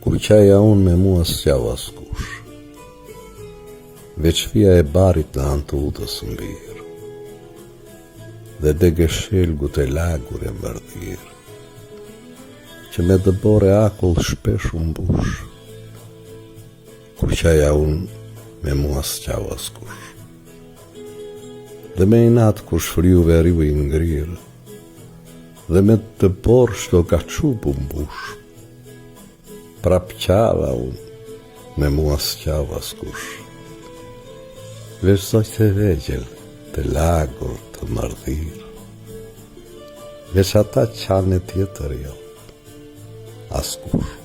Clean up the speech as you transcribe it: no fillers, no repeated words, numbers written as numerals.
Kur qaja unë me mua s'qau askush, veç fia e barit në anë të udhës mbir, dhe dege shelgut e lagur e mbardhir, që me dëbore akull shpesh u mbush. Kur qaja unë me mua s'qau askush, dhe me inat kur shfriuve riu i ngrir, dhe me të por shto ka qupu mbush. Prap qava unë me mua s'qau askush, veç sot të vegjel, të lagur, të mardhir, veç ata qanë tjetër jo, askush.